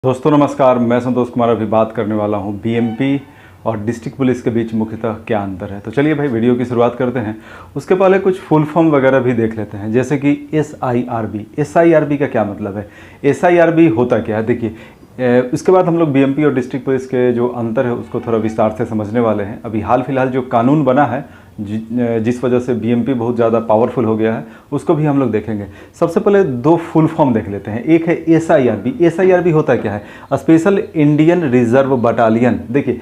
दोस्तों नमस्कार, मैं संतोष कुमार अभी बात करने वाला हूं बीएमपी और डिस्ट्रिक्ट पुलिस के बीच मुख्यतः क्या अंतर है। तो चलिए भाई वीडियो की शुरुआत करते हैं। उसके पहले कुछ फुल फॉर्म वगैरह भी देख लेते हैं, जैसे कि एसआईआरबी का क्या मतलब है। एसआईआरबी होता क्या है देखिए, उसके बाद हम लोग बीएमपी और डिस्ट्रिक्ट पुलिस के जो अंतर है उसको थोड़ा विस्तार से समझने वाले हैं। अभी हाल फिलहाल जो कानून बना है जिस वजह से बीएमपी बहुत ज़्यादा पावरफुल हो गया है, उसको भी हम लोग देखेंगे। सबसे पहले दो फुल फॉर्म देख लेते हैं। एक है एसआईआरबी। एसआईआरबी होता क्या है? Special Indian reserve battalion. देखिए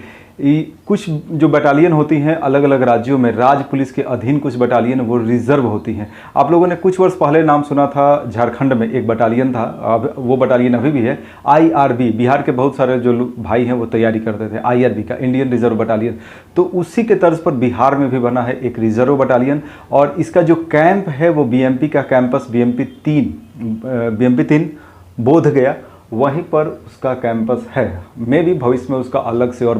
कुछ जो बटालियन होती हैं अलग अलग राज्यों में, राज्य पुलिस के अधीन कुछ बटालियन वो रिजर्व होती हैं। आप लोगों ने कुछ वर्ष पहले नाम सुना था, झारखंड में एक बटालियन था, अब वो बटालियन अभी भी है। आईआरबी, बिहार के बहुत सारे जो भाई हैं वो तैयारी करते थे आईआरबी का, इंडियन रिजर्व बटालियन। तो उसी के तर्ज पर बिहार में भी बना है एक रिजर्व बटालियन, और इसका जो कैंप है वो बीएमपी का कैंपस बीएमपी 3 बोधगया, वहीं पर उसका कैंपस है। मे भी भविष्य में उसका अलग से और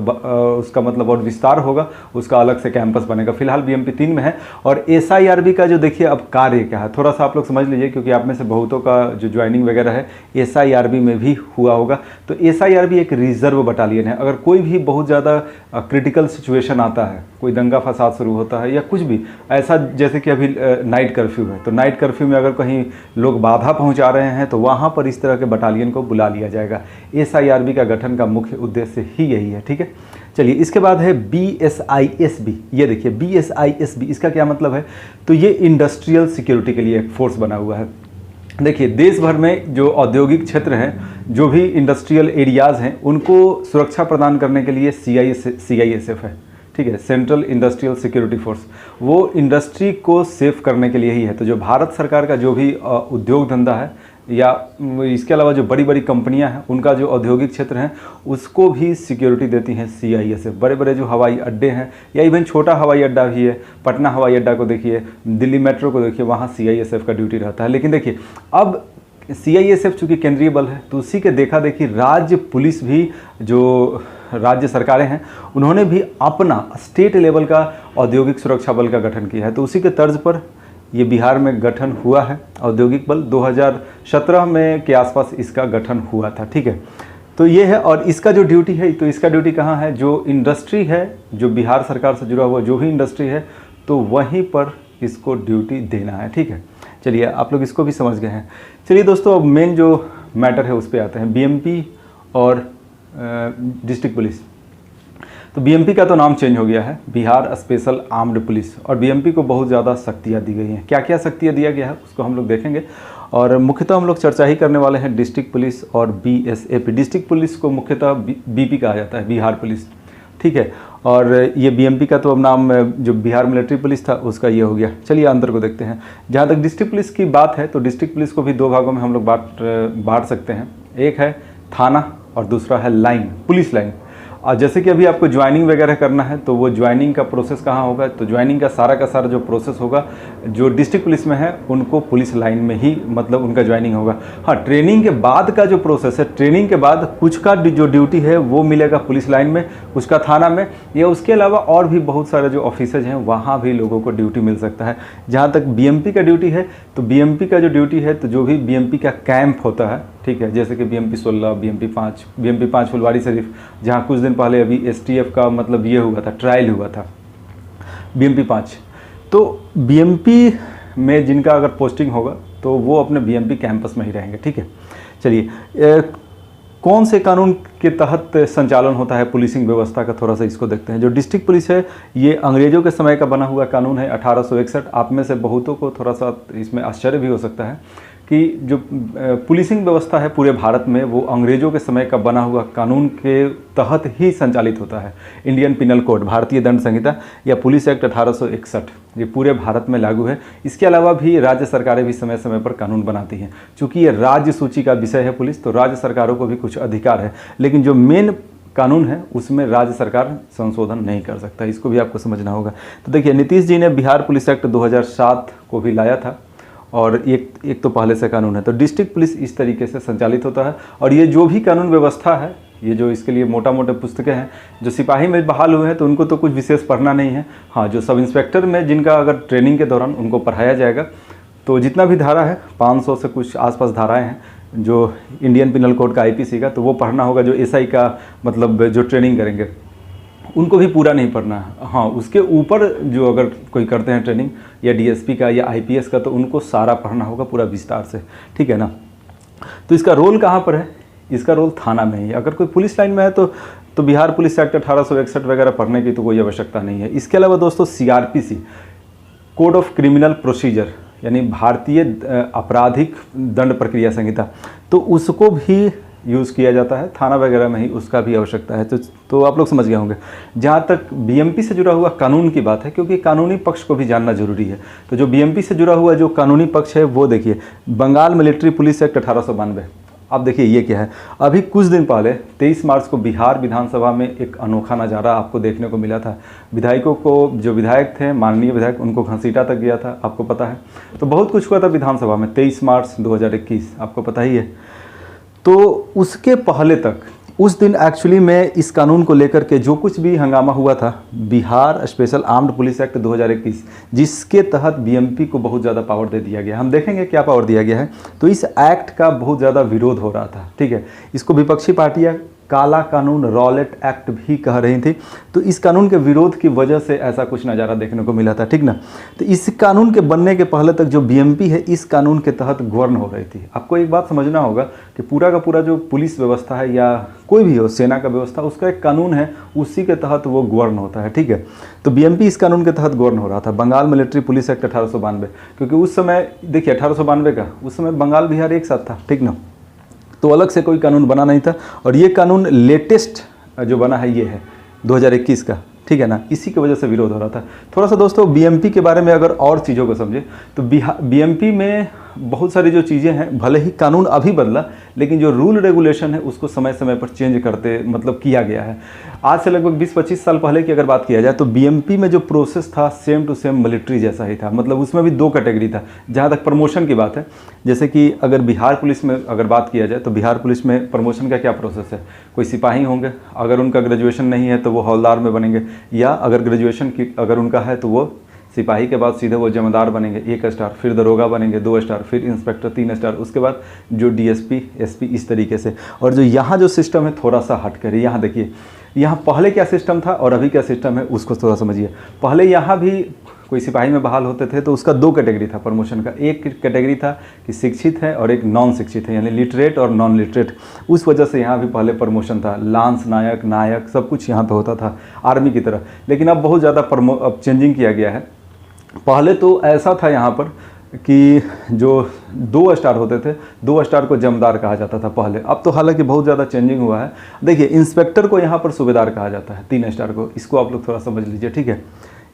उसका मतलब और विस्तार होगा, उसका अलग से कैंपस बनेगा। फिलहाल बीएमपी 3 में है। और एसआईआरबी का जो देखिए अब कार्य क्या है थोड़ा सा आप लोग समझ लीजिए, क्योंकि आप में से बहुतों का जो ज्वाइनिंग वगैरह है एसआईआरबी में भी हुआ होगा। तो एसआईआरबी एक रिजर्व बटालियन है। अगर कोई भी बहुत ज़्यादा क्रिटिकल सिचुएशन आता है, कोई दंगा फसाद शुरू होता है या कुछ भी ऐसा, जैसे कि अभी नाइट कर्फ्यू है, तो नाइट कर्फ्यू में अगर कहीं लोग बाधा पहुंचा रहे हैं तो वहां पर इस तरह के बटालियन को बुला लिया जाएगा। एसआईआरबी का गठन का मुख्य उद्देश्य ही यही है। ठीक है, चलिए इसके बाद है बीएसआईएसबी। ये देखिए बीएसआईएसबी, इसका क्या मतलब है? तो ये इंडस्ट्रियल सिक्योरिटी के लिए एक फोर्स बना हुआ है। देखिए देश भर में जो औद्योगिक क्षेत्र हैं, जो भी इंडस्ट्रियल एरियाज़ हैं, उनको सुरक्षा प्रदान करने के लिए सीआईएसएफ है। ठीक है, सेंट्रल इंडस्ट्रियल सिक्योरिटी फोर्स, वो इंडस्ट्री को सेफ करने के लिए ही है। तो जो भारत सरकार का जो भी उद्योग धंधा है या इसके अलावा जो बड़ी बड़ी कंपनियां हैं, उनका जो औद्योगिक क्षेत्र है उसको भी सिक्योरिटी देती हैं सीआईएसएफ। बड़े बड़े जो हवाई अड्डे हैं या इवन छोटा हवाई अड्डा भी है, पटना हवाई अड्डा को देखिए, दिल्ली मेट्रो को देखिए, वहाँ सीआईएसएफ का ड्यूटी रहता है। लेकिन देखिए अब सीआईएसएफ चूँकि केंद्रीय बल है, तो उसी के देखा देखी राज्य पुलिस भी, जो राज्य सरकारें हैं, उन्होंने भी अपना स्टेट लेवल का औद्योगिक सुरक्षा बल का गठन किया है। तो उसी के तर्ज पर ये बिहार में गठन हुआ है औद्योगिक बल। 2017 में के आसपास इसका गठन हुआ था। ठीक है, तो ये है। और इसका जो ड्यूटी है, तो इसका ड्यूटी कहाँ है? जो इंडस्ट्री है, जो बिहार सरकार से जुड़ा हुआ जो भी इंडस्ट्री है, तो वहीं पर इसको ड्यूटी देना है। ठीक है, चलिए आप लोग इसको भी समझ गए हैं। चलिए दोस्तों, अब मेन जो मैटर है उस पर आते हैं, बीएमपी और डिस्ट्रिक्ट पुलिस। तो बीएमपी का तो नाम चेंज हो गया है, बिहार स्पेशल आर्म्ड पुलिस, और बीएमपी को बहुत ज़्यादा शक्तियाँ दी गई हैं। क्या क्या शक्तियाँ दिया गया है उसको हम लोग देखेंगे, और मुख्यतः हम लोग चर्चा ही करने वाले हैं डिस्ट्रिक्ट पुलिस और बीएसएपी। डिस्ट्रिक्ट पुलिस को मुख्यतः बीपी कहा जाता है, बिहार पुलिस। ठीक है, और ये बीएमपी का तो अब नाम जो बिहार मिलिट्री पुलिस था उसका ये हो गया। चलिए अंतर को देखते हैं। जहाँ तक डिस्ट्रिक्ट पुलिस की बात है, तो डिस्ट्रिक्ट पुलिस को भी दो भागों में हम लोग बांट सकते हैं। एक है थाना और दूसरा है लाइन, पुलिस लाइन। और जैसे कि अभी आपको ज्वाइनिंग वगैरह करना है, तो वो ज्वाइनिंग का प्रोसेस कहाँ होगा? तो ज्वाइनिंग का सारा जो प्रोसेस होगा, जो डिस्ट्रिक्ट पुलिस में है उनको पुलिस लाइन में ही मतलब उनका ज्वाइनिंग होगा। हाँ, ट्रेनिंग के बाद का जो प्रोसेस है, ट्रेनिंग के बाद कुछ का जो ड्यूटी है वो मिलेगा पुलिस लाइन में, कुछ का थाना में, या उसके अलावा और भी बहुत सारे जो ऑफिसर्स हैं वहाँ भी लोगों को ड्यूटी मिल सकता है। जहाँ तक बीएमपी का ड्यूटी है, तो बीएमपी का जो ड्यूटी है, तो जो भी बीएमपी का कैंप होता है, ठीक है, जैसे कि बीएमपी 16, बीएमपी 5 फुलवारी शरीफ, जहाँ कुछ दिन पहले अभी एसटीएफ का मतलब ये हुआ था, ट्रायल हुआ था बीएमपी 5। तो बीएमपी में जिनका अगर पोस्टिंग होगा तो वो अपने बीएमपी कैंपस में ही रहेंगे। ठीक है, चलिए कौन से कानून के तहत संचालन होता है पुलिसिंग व्यवस्था का, थोड़ा सा इसको देखते हैं। जो डिस्ट्रिक्ट पुलिस है ये अंग्रेजों के समय का बना हुआ कानून है, 1861। आप में से बहुतों को थोड़ा सा इसमें आश्चर्य भी हो सकता है कि जो पुलिसिंग व्यवस्था है पूरे भारत में, वो अंग्रेज़ों के समय का बना हुआ कानून के तहत ही संचालित होता है। इंडियन पिनल कोड, भारतीय दंड संहिता या पुलिस एक्ट 1861, ये पूरे भारत में लागू है। इसके अलावा भी राज्य सरकारें भी समय समय पर कानून बनाती हैं। चूँकि ये राज्य सूची का विषय है पुलिस, तो राज्य सरकारों को भी कुछ अधिकार है, लेकिन जो मेन कानून है उसमें राज्य सरकार संशोधन नहीं कर सकता। इसको भी आपको समझना होगा। तो देखिए नीतीश जी ने बिहार पुलिस एक्ट 2007 को भी लाया था, और एक तो पहले से कानून है। तो डिस्ट्रिक्ट पुलिस इस तरीके से संचालित होता है। और ये जो भी कानून व्यवस्था है, ये जो इसके लिए मोटा मोटे पुस्तकें हैं, जो सिपाही में बहाल हुए हैं तो उनको तो कुछ विशेष पढ़ना नहीं है। हाँ, जो सब इंस्पेक्टर में जिनका अगर ट्रेनिंग के दौरान उनको पढ़ाया जाएगा, तो जितना भी धारा है 500 से कुछ आसपास धाराएं हैं, जो इंडियन पिनल कोड का आईपीसी का, तो वो पढ़ना होगा। जो एसआई का मतलब जो ट्रेनिंग करेंगे उनको भी पूरा नहीं पढ़ना है। हाँ, उसके ऊपर जो अगर कोई करते हैं ट्रेनिंग या डीएसपी का या आईपीएस का, तो उनको सारा पढ़ना होगा पूरा विस्तार से, ठीक है ना। तो इसका रोल कहाँ पर है? इसका रोल थाना में ही। अगर कोई पुलिस लाइन में है तो बिहार पुलिस एक्ट 1861 वगैरह पढ़ने की तो कोई आवश्यकता नहीं है। इसके अलावा दोस्तों CrPC, code of criminal procedure, यानी भारतीय आपराधिक दंड प्रक्रिया संहिता, तो उसको भी यूज़ किया जाता है थाना वगैरह में ही, उसका भी आवश्यकता है। तो आप लोग समझ गए होंगे। जहाँ तक बीएमपी से जुड़ा हुआ कानून की बात है, क्योंकि कानूनी पक्ष को भी जानना जरूरी है, तो जो बीएमपी से जुड़ा हुआ जो कानूनी पक्ष है वो देखिए, बंगाल मिलिट्री पुलिस एक्ट 1892। अब देखिए ये क्या है। अभी कुछ दिन पहले 23 मार्च को बिहार विधानसभा में एक अनोखा नज़ारा आपको देखने को मिला था। विधायकों को, जो विधायक थे, माननीय विधायक, उनको घसीटा तक गया था, आपको पता है। तो बहुत कुछ हुआ था विधानसभा में 23 मार्च 2021, आपको पता ही है। तो उसके पहले तक, उस दिन एक्चुअली में इस कानून को लेकर के जो कुछ भी हंगामा हुआ था, Bihar special armed police act 2021, जिसके तहत बीएमपी को बहुत ज़्यादा पावर दे दिया गया। हम देखेंगे क्या पावर दिया गया है। तो इस एक्ट का बहुत ज़्यादा विरोध हो रहा था, ठीक है। इसको विपक्षी पार्टियाँ काला कानून, रॉलेट एक्ट भी कह रही थी। तो इस कानून के विरोध की वजह से ऐसा कुछ नज़ारा देखने को मिला था, ठीक ना। तो इस कानून के बनने के पहले तक जो बीएमपी है इस कानून के तहत गवर्न हो रही थी। आपको एक बात समझना होगा कि पूरा का पूरा जो पुलिस व्यवस्था है या कोई भी हो, सेना का व्यवस्था, उसका एक कानून है, उसी के तहत वो गवर्न होता है, ठीक है। तो बीएमपी इस कानून के तहत गवर्न हो रहा था, बंगाल मिलिट्री पुलिस एक्ट 1892। क्योंकि उस समय देखिए 1892 का, उस समय बंगाल बिहार एक साथ था, ठीक ना। तो अलग से कोई कानून बना नहीं था। और ये कानून लेटेस्ट जो बना है ये है 2021 का, ठीक है ना। इसी की वजह से विरोध हो रहा था। थोड़ा सा दोस्तों बीएमपी के बारे में अगर और चीज़ों को समझे तो बीएमपी में बहुत सारी जो चीज़ें हैं, भले ही कानून अभी बदला, लेकिन जो रूल रेगुलेशन है उसको समय समय पर चेंज करते मतलब किया गया है। आज से लगभग 20-25 साल पहले की अगर बात किया जाए तो बीएमपी में जो प्रोसेस था सेम टू सेम मिलिट्री जैसा ही था। मतलब उसमें भी 2 कैटेगरी था। जहाँ तक प्रमोशन की बात है, जैसे कि अगर बिहार पुलिस में अगर बात किया जाए तो बिहार पुलिस में प्रमोशन का क्या प्रोसेस है। कोई सिपाही होंगे, अगर उनका ग्रेजुएशन नहीं है तो वो हवलदार में बनेंगे, या अगर ग्रेजुएशन की अगर उनका है तो वो सिपाही के बाद सीधे वो जमादार बनेंगे 1 स्टार, फिर दरोगा बनेंगे 2 स्टार, फिर इंस्पेक्टर 3 स्टार, उसके बाद जो डीएसपी, एसपी, इस तरीके से। और जो यहाँ जो सिस्टम है थोड़ा सा हट कर, यहाँ देखिए, यहाँ पहले क्या सिस्टम था और अभी क्या सिस्टम है उसको थोड़ा समझिए। पहले यहाँ भी कोई सिपाही में बहाल होते थे तो उसका 2 कैटेगरी था प्रमोशन का। एक कैटेगरी था कि शिक्षित है और एक नॉन शिक्षित है, यानी लिटरेट और नॉन लिटरेट। उस वजह से यहाँ भी पहले प्रमोशन था, लांस नायक, नायक, सब कुछ यहाँ पे होता था आर्मी की तरह। लेकिन अब बहुत ज़्यादा अब चेंजिंग किया गया है। पहले तो ऐसा था यहाँ पर कि जो 2 स्टार होते थे, 2 स्टार को जमदार कहा जाता था पहले। अब तो हालांकि बहुत ज़्यादा चेंजिंग हुआ है। देखिए, इंस्पेक्टर को यहाँ पर सूबेदार कहा जाता है, 3 स्टार को। इसको आप लोग थोड़ा समझ लीजिए, ठीक है।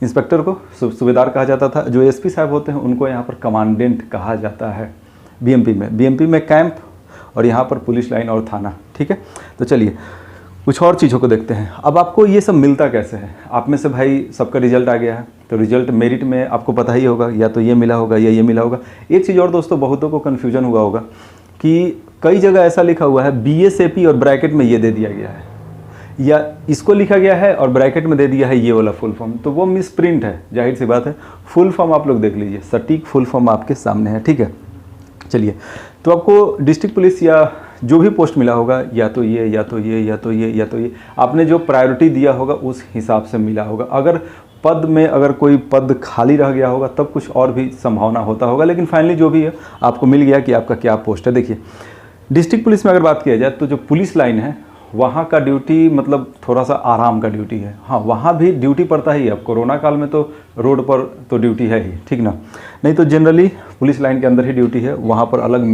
इंस्पेक्टर को सूबेदार कहा जाता था। जो एसपी साहब होते हैं उनको यहाँ पर कमांडेंट कहा जाता है बीएमपी में कैंप, और यहाँ पर पुलिस लाइन और थाना, ठीक है। तो चलिए कुछ और चीज़ों को देखते हैं। अब आपको ये सब मिलता कैसे है? आप में से भाई सबका रिजल्ट आ गया है, तो रिजल्ट मेरिट में आपको पता ही होगा, या तो ये मिला होगा या ये मिला होगा। एक चीज़ और दोस्तों, बहुतों को कन्फ्यूजन हुआ होगा कि कई जगह ऐसा लिखा हुआ है बीएसएपी और ब्रैकेट में ये दे दिया गया है, या इसको लिखा गया है और ब्रैकेट में दे दिया है ये वाला फुल फॉर्म। तो वो मिस प्रिंट है, जाहिर सी बात है। फुल फॉर्म आप लोग देख लीजिए, सटीक फुल फॉर्म आपके सामने है, ठीक है। चलिए, तो आपको डिस्ट्रिक्ट पुलिस या जो भी पोस्ट मिला होगा, या तो ये, या तो ये, या तो ये, या तो ये, आपने जो प्रायोरिटी दिया होगा उस हिसाब से मिला होगा। अगर पद में अगर कोई पद खाली रह गया होगा तब कुछ और भी संभावना होता होगा, लेकिन फाइनली जो भी है आपको मिल गया कि आपका क्या पोस्ट है। देखिए, डिस्ट्रिक्ट पुलिस में अगर बात किया जाए तो जो पुलिस लाइन है वहाँ का ड्यूटी मतलब थोड़ा सा आराम का ड्यूटी है। हाँ, वहाँ भी ड्यूटी पड़ता ही है। अब कोरोना काल में तो रोड पर तो ड्यूटी है ही, ठीक ना। नहीं तो जनरली पुलिस लाइन के अंदर ही ड्यूटी है। वहाँ पर अलग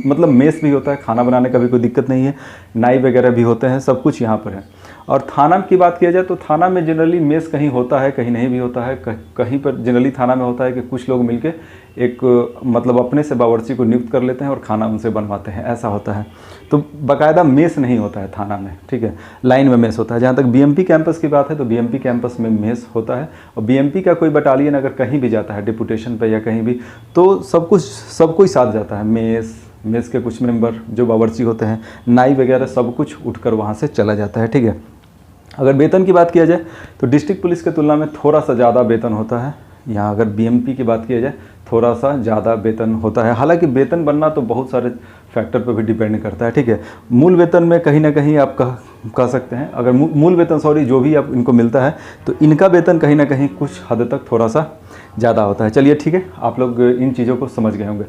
मतलब मेस भी होता है, खाना बनाने का भी कोई दिक्कत नहीं है, नाई वगैरह भी होते हैं, सब कुछ यहाँ पर है। और थाना की बात किया जाए तो थाना में जनरली मेस कहीं होता है, कहीं नहीं भी होता है। कहीं पर जनरली थाना में होता है कि कुछ लोग मिलके एक मतलब अपने से बावर्ची को नियुक्त कर लेते हैं और खाना उनसे बनवाते हैं, ऐसा होता है। तो बाकायदा मेस नहीं होता है थाना में, ठीक है। लाइन में मेस होता है। जहाँ तक बीएमपी कैंपस की बात है तो बीएमपी कैंपस में मेस होता है। और बीएमपी का कोई बटालियन अगर कहीं भी जाता है डिपुटेशन पे या कहीं भी, तो सब कोई साथ जाता है। मेस के कुछ मेंबर जो बावर्ची होते हैं, नाई वगैरह, सब कुछ उठकर वहाँ से चला जाता है, ठीक है। अगर वेतन की बात किया जाए तो डिस्ट्रिक्ट पुलिस के तुलना में थोड़ा सा ज़्यादा वेतन होता है, यहाँ अगर बीएमपी की बात किया जाए थोड़ा सा ज़्यादा वेतन होता है। हालांकि वेतन बनना तो बहुत सारे फैक्टर पर भी डिपेंड करता है, ठीक है। मूल वेतन में कहीं ना कहीं आप कह सकते हैं, अगर मूल वेतन जो भी आप इनको मिलता है तो इनका वेतन कहीं ना कहीं कुछ हद तक थोड़ा सा ज़्यादा होता है। चलिए ठीक है, आप लोग इन चीज़ों को समझ गए होंगे।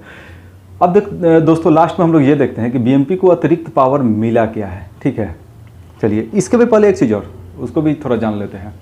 अब दोस्तों लास्ट में हम लोग ये देखते हैं कि बीएमपी को अतिरिक्त पावर मिला क्या है, ठीक है। चलिए इसके भी पहले एक चीज़ और, उसको भी थोड़ा जान लेते हैं।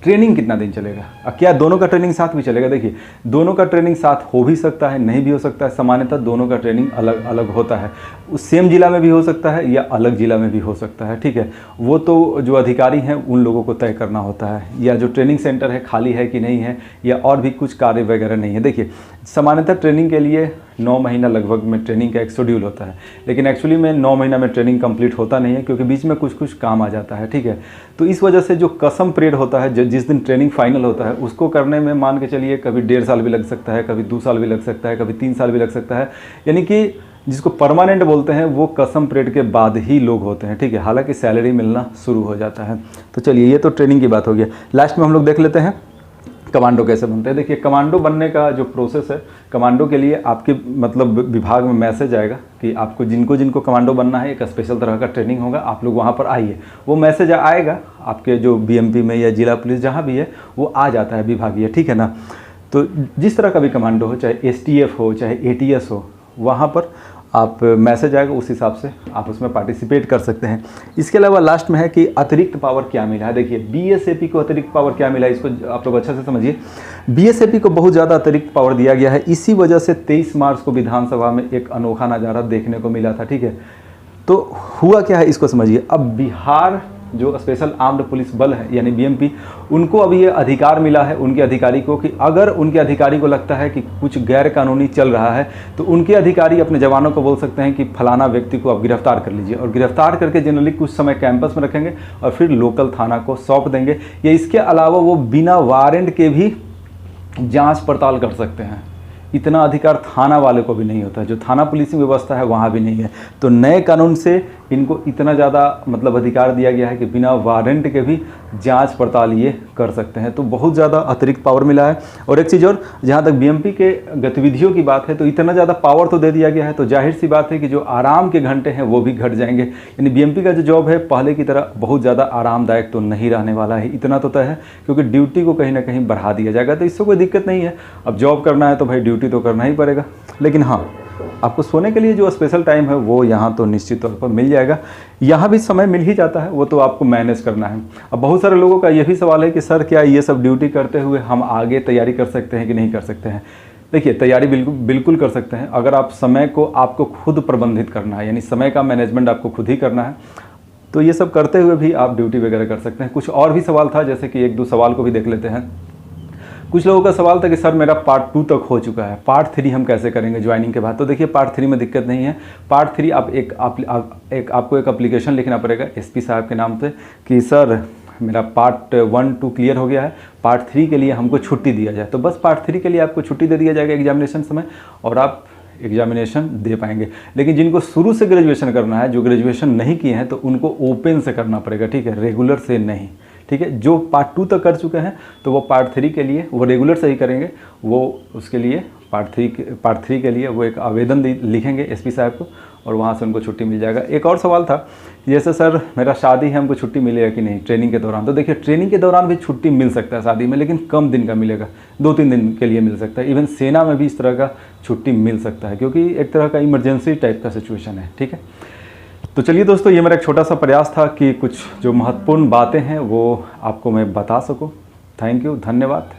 ट्रेनिंग कितना दिन चलेगा, क्या दोनों का ट्रेनिंग साथ भी चलेगा? देखिए दोनों का ट्रेनिंग साथ हो भी सकता है, नहीं भी हो सकता है। सामान्यतः दोनों का ट्रेनिंग अलग अलग होता है। उस सेम जिला में भी हो सकता है या अलग जिला में भी हो सकता है, ठीक है। वो तो जो अधिकारी हैं उन लोगों को तय करना होता है, या जो ट्रेनिंग सेंटर है खाली है कि नहीं है, या और भी कुछ कार्य वगैरह नहीं है। देखिए सामान्यतः ट्रेनिंग के लिए 9 महीना लगभग में ट्रेनिंग का एक शेड्यूल होता है, लेकिन एक्चुअली में 9 महीना में ट्रेनिंग कंप्लीट होता नहीं है, क्योंकि बीच में कुछ कुछ काम आ जाता है, ठीक है। तो इस वजह से जो कसम पीरियड होता है, जिस दिन ट्रेनिंग फाइनल होता है, उसको करने में मान के चलिए कभी 1.5 साल भी लग सकता है, कभी 2 साल भी लग सकता है, कभी 3 साल भी लग सकता है। यानी कि जिसको परमानेंट बोलते हैं वो कसम पीरियड के बाद ही लोग होते हैं, ठीक है। हालांकि सैलरी मिलना शुरू हो जाता है। तो चलिए ये तो ट्रेनिंग की बात हो गई। लास्ट में हम लोग देख लेते हैं कमांडो कैसे बनते हैं। देखिए कमांडो बनने का जो प्रोसेस है, कमांडो के लिए आपके मतलब विभाग में मैसेज आएगा कि आपको जिनको कमांडो बनना है, एक स्पेशल तरह का ट्रेनिंग होगा, आप लोग वहाँ पर आइए। वो मैसेज आएगा आपके जो बीएमपी में या जिला पुलिस जहाँ भी है वो आ जाता है विभागीय, ठीक है ना। तो जिस तरह का भी कमांडो हो, चाहे एसटीएफ हो चाहे एटीएस हो, वहाँ पर आप मैसेज आएगा, उस हिसाब से आप उसमें पार्टिसिपेट कर सकते हैं। इसके अलावा लास्ट में है कि अतिरिक्त पावर क्या मिला है। देखिए बीएसएपी को अतिरिक्त पावर क्या मिला है, इसको आप लोग अच्छा से समझिए। बीएसएपी को बहुत ज़्यादा अतिरिक्त पावर दिया गया है। इसी वजह से 23 मार्च को विधानसभा में एक अनोखा नज़ारा देखने को मिला था, ठीक है। तो हुआ क्या है इसको समझिए। अब बिहार जो स्पेशल आर्म्ड पुलिस बल है यानी बीएमपी, उनको अब ये अधिकार मिला है उनके अधिकारी को कि अगर उनके अधिकारी को लगता है कि कुछ गैर कानूनी चल रहा है तो उनके अधिकारी अपने जवानों को बोल सकते हैं कि फलाना व्यक्ति को आप गिरफ्तार कर लीजिए, और गिरफ्तार करके जनरली कुछ समय कैंपस में रखेंगे और फिर लोकल थाना को सौंप देंगे। या इसके अलावा वो बिना वारंट के भी जाँच पड़ताल कर सकते हैं। इतना अधिकार थाना वाले को भी नहीं होता है, जो थाना पुलिसिंग व्यवस्था है वहाँ भी नहीं है। तो नए कानून से इनको इतना ज़्यादा मतलब अधिकार दिया गया है कि बिना वारंट के भी जांच पड़ताल ये कर सकते हैं। तो बहुत ज़्यादा अतिरिक्त पावर मिला है। और एक चीज़ और, जहाँ तक बीएमपी के गतिविधियों की बात है तो इतना ज़्यादा पावर तो दे दिया गया है, तो जाहिर सी बात है कि जो आराम के घंटे हैं वो भी घट जाएंगे। यानी बीएमपी का जो जॉब है पहले की तरह बहुत ज़्यादा आरामदायक तो नहीं रहने वाला है, इतना तो तय है, क्योंकि ड्यूटी को कहीं ना कहीं बढ़ा दिया जाएगा। तो इससे कोई दिक्कत नहीं है। अब जॉब करना है तो भाई ड्यूटी तो करना ही पड़ेगा, लेकिन हाँ आपको सोने के लिए जो स्पेशल टाइम है वो यहाँ तो निश्चित तौर पर मिल जाएगा। यहाँ भी समय मिल ही जाता है, वो तो आपको मैनेज करना है। अब बहुत सारे लोगों का ये भी सवाल है कि सर क्या ये सब ड्यूटी करते हुए हम आगे तैयारी कर सकते हैं कि नहीं कर सकते हैं। देखिए तैयारी बिल्कुल कर सकते हैं, अगर आप समय को आपको खुद प्रबंधित करना है, यानी समय का मैनेजमेंट आपको खुद ही करना है, तो ये सब करते हुए भी आप ड्यूटी वगैरह कर सकते हैं। कुछ और भी सवाल था, जैसे कि 1-2 सवाल को भी देख लेते हैं। कुछ लोगों का सवाल था कि सर मेरा पार्ट 2 तक हो चुका है, पार्ट 3 हम कैसे करेंगे ज्वाइनिंग के बाद। तो देखिए पार्ट 3 में दिक्कत नहीं है। पार्ट 3 आप आपको एक एप्लीकेशन लिखना पड़ेगा एसपी साहब के नाम पे कि सर मेरा पार्ट 1-2 क्लियर हो गया है, पार्ट 3 के लिए हमको छुट्टी दिया जाए। तो बस पार्ट 3 के लिए आपको छुट्टी दे दिया जाएगा एग्जामिनेशन समय, और आप एग्जामिनेशन दे पाएंगे। लेकिन जिनको शुरू से ग्रेजुएशन करना है, जो ग्रेजुएशन नहीं किए हैं, तो उनको ओपन से करना पड़ेगा, ठीक है, रेगुलर से नहीं, ठीक है। जो पार्ट 2 तक कर चुके हैं तो वो पार्ट 3 के लिए वो रेगुलर से ही करेंगे, वो उसके लिए पार्ट 3 के लिए वो एक आवेदन लिखेंगे एसपी साहब को, और वहाँ से उनको छुट्टी मिल जाएगा। एक और सवाल था, जैसे सर मेरा शादी है, हमको छुट्टी मिलेगा कि नहीं ट्रेनिंग के दौरान। तो देखिए ट्रेनिंग के दौरान भी छुट्टी मिल सकता है शादी में, लेकिन कम दिन का मिलेगा, 2-3 दिन के लिए मिल सकता है। इवन सेना में भी इस तरह का छुट्टी मिल सकता है, क्योंकि एक तरह का इमरजेंसी टाइप का सिचुएशन है, ठीक है। तो चलिए दोस्तों, ये मेरा एक छोटा सा प्रयास था कि कुछ जो महत्वपूर्ण बातें हैं वो आपको मैं बता सकूं। थैंक यू, धन्यवाद।